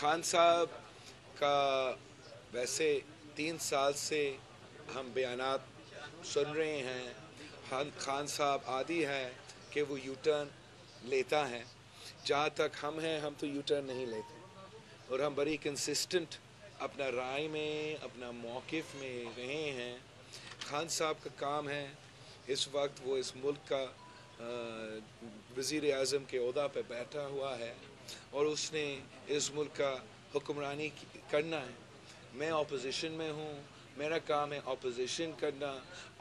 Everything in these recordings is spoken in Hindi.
खान साहब का वैसे 3 साल से हम बयानात सुन रहे हैं। खान साहब आदी है कि वो यू टर्न लेता है। जहाँ तक हम हैं, हम तो यू टर्न नहीं लेते और हम बड़ी कंसिस्टेंट अपना राय में, अपना मौक़िफ़ में रहे हैं। खान साहब का काम है, इस वक्त वो इस मुल्क का वज़ीर आज़म के ओहदा पे बैठा हुआ है और उसने इस मुल्क का हुक्मरानी करना है। मैं ऑपोजिशन में हूँ, मेरा काम है ऑपोजिशन करना,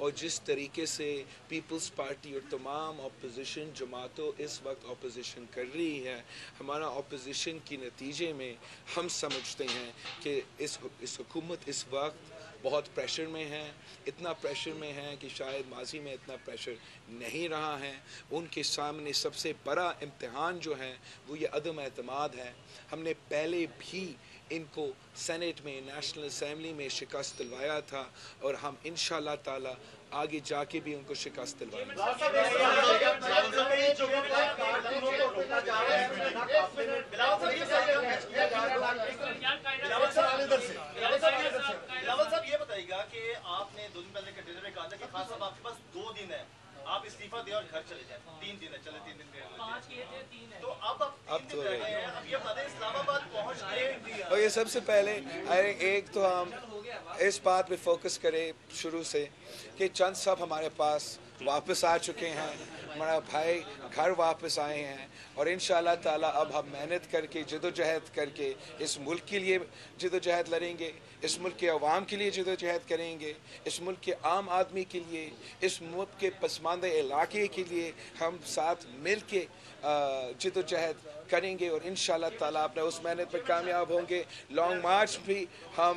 और जिस तरीके से पीपल्स पार्टी और तमाम ऑपोजिशन जमातों इस वक्त ऑपोजिशन कर रही है, हमारा ऑपोजिशन के नतीजे में हम समझते हैं कि इस हुकूमत इस वक्त बहुत प्रेशर में है। इतना प्रेशर में है कि शायद माजी में इतना प्रेशर नहीं रहा है। उनके सामने सबसे बड़ा इम्तिहान जो है वो ये अदम एतमाद है। हमने पहले भी इनको सेनेट में, नेशनल असेंबली में शिकस्त दिलवाया था और हम इंशाअल्लाह ताला आगे जाके भी उनको शिकस्त दिलवाएंगे। ये बताइएगा कि आपने 2 दिन पहले के डिनर में कहा था कि खान साहब आपके पास 2 दिन है, आप इस्तीफा दें और घर चले जाएं। 3 दिन है, चले 3 दिन 5 किए थे, 3 है, तो अब 3 दिन रह गए हैं। अब ये बता दें इस्लामाबाद पहुंच गए। और ये सबसे पहले एक तो हम इस बात पे फोकस करें शुरू से कि चंद साहब हमारे पास वापस आ चुके हैं, हमारा भाई घर वापस आए हैं और इंशाअल्लाह ताला अब हम मेहनत करके जदोजहद करके इस मुल्क के लिए जदोजहद लड़ेंगे, इस मुल्क के अवाम के लिए जदोजहद करेंगे, इस मुल्क के आम आदमी के लिए, इस मुल्क के पसमानदा इलाके के लिए हम साथ मिल के जदोजहद करेंगे और इंशाअल्लाह ताला अपने उस मेहनत पर कामयाब होंगे। लॉन्ग मार्च भी हम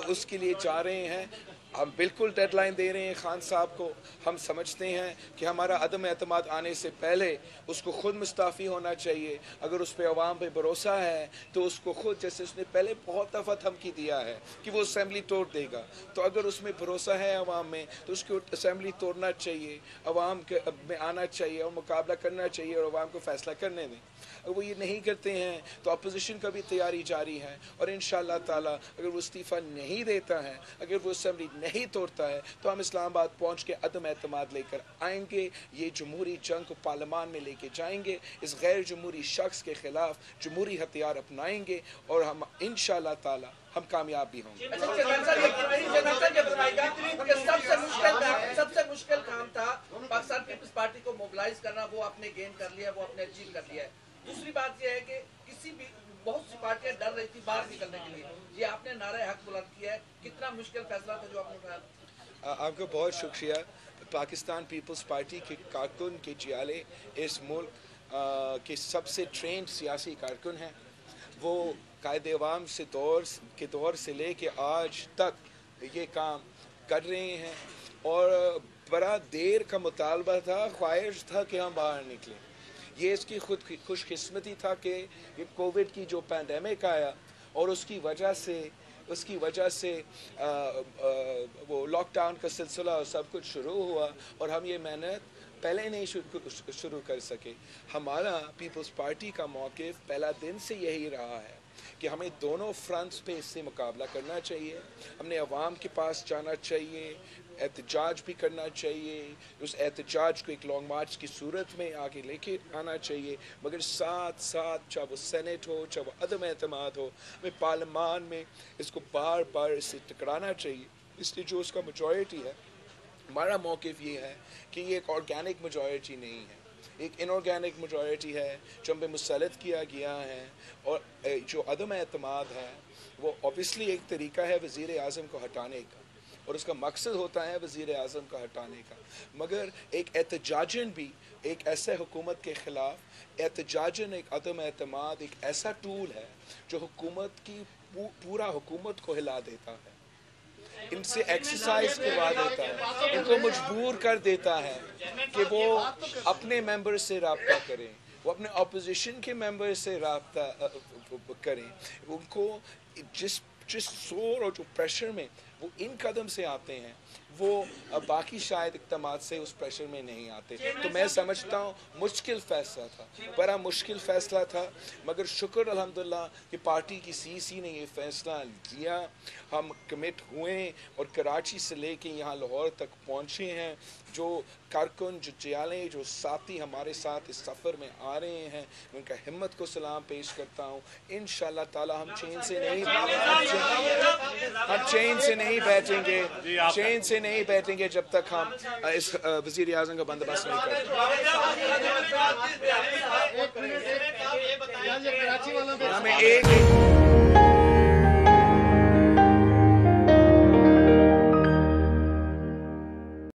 उसके लिए जा रहे हैं। हम बिल्कुल डेडलाइन दे रहे हैं खान साहब को। हम समझते हैं कि हमारा अदम एतमाद आने से पहले उसको ख़ुद मुस्ताफ़ी होना चाहिए। अगर उस पर अवाम पे भरोसा है तो उसको ख़ुद, जैसे उसने पहले बहुत दफ़ा धमकी दिया है कि वो असेंबली तोड़ देगा, तो अगर उसमें भरोसा है अवाम में तो उसको असेंबली तोड़ना चाहिए, अवाम के में आना चाहिए और मुकाबला करना चाहिए और अवाम को फ़ैसला करने दें। अगर वो ये नहीं करते हैं तो अपोजिशन का भी तैयारी जारी है और इंशाअल्लाह ताला अगर वो इस्तीफ़ा नहीं देता है, अगर वो असेंबली नहीं तोड़ता है तो हम इस्लामाबाद पहुँच के अदम एतमाद लेकर आएंगे। ये जमहूरी जंग को पार्लियामान में लेके जाएंगे, इस गैर जमहूरी शख्स के ख़िलाफ़ जमहूरी हथियार अपनाएंगे और हम इंशाअल्लाह ताला हम कामयाब भी होंगे। सबसे मुश्किल काम था पाकिस्तान पीपल्स पार्टी को मोबिलाइज करना, वो आपने गेन कर लिया, वो आपने अचीव कर लिया है। दूसरी बात यह है कि किसी भी बहुत सी पार्टियां डर रही थी बाहर निकलने के लिए, ये आपने नारा हक बुलंद किया है। कितना मुश्किल फैसला था जो आपने उठाया? आपका बहुत शुक्रिया। पाकिस्तान पीपल्स पार्टी के कारकुन के जियाले इस मुल्क के सबसे ट्रेंड सियासी कारकुन हैं। वो कायदे अवाम से दौर से ले के आज तक ये काम कर रहे हैं और बड़ा देर का मुतालबा था, ख्वाहिश था कि हम बाहर निकलें। ये इसकी खुद खुशकिस्मती था कि ये कोविड की जो पैंडेमिक आया और उसकी वजह से वो लॉकडाउन का सिलसिला और सब कुछ शुरू हुआ और हम ये मेहनत पहले नहीं शुरू कर सके। हमारा पीपल्स पार्टी का मौक़िफ़ पहला दिन से यही रहा है कि हमें दोनों फ्रंट्स पे इससे मुकाबला करना चाहिए। हमने अवाम के पास जाना चाहिए, एहतजाज भी करना चाहिए, उस एहतजाज को एक लॉन्ग मार्च की सूरत में आगे लेके आना चाहिए, मगर साथ साथ चाहे वो सेनेट हो, चाहे वो अदम एतमाद हो, हमें पार्लियामान में इसको बार बार इससे टकराना चाहिए। इसलिए जो उसका मेजॉरिटी है, हमारा मौक़िफ़ ये है कि ये एक ऑर्गेनिक मेजॉरिटी नहीं है, एक इनऑर्गेनिक मेजॉरिटी है जो हम पे मुसल्लत किया गया है। और जो अदम एतमाद है वो ऑब्वियसली एक तरीका है वज़ीर आज़म को हटाने का और उसका मकसद होता है वज़ीर आज़म का हटाने का, मगर एक एहतजाजन भी एक ऐसे हुकूमत के ख़िलाफ़ एहतजाजन एक अदम एतमाद एक ऐसा टूल है जो हुकूमत की पूरा हुकूमत को हिला देता है, इनसे एक्सरसाइज करवा देता है, इनको मजबूर कर देता है कि वो अपने मेंबर से रब्ता करें, वो अपने अपोजिशन के मेंबर से रब्ता करें। उनको जिस जोर और जो प्रेशर में वो इन कदम से आते हैं वो बाकी शायद इक़दामात से उस प्रेशर में नहीं आते। तो मैं समझता हूँ मुश्किल फ़ैसला था, बड़ा मुश्किल फ़ैसला था, मगर शुक्र अल्हम्दुलिल्लाह कि पार्टी की सीसी ने ये फ़ैसला लिया। हम कमिट हुए और कराची से लेके यहाँ लाहौर तक पहुँचे हैं। जो कारकुन, जो जियाले, जो साथी हमारे साथ इस सफ़र में आ रहे हैं, उनका हिम्मत को सलाम पेश करता हूँ। इंशाअल्लाह ताला हम चैन से नहीं बैठेंगे, चैन से नहीं बैठेंगे जब तक हम इस वज़ीर आज़म का बंदोबस्त नहीं करेंगे। हमें एक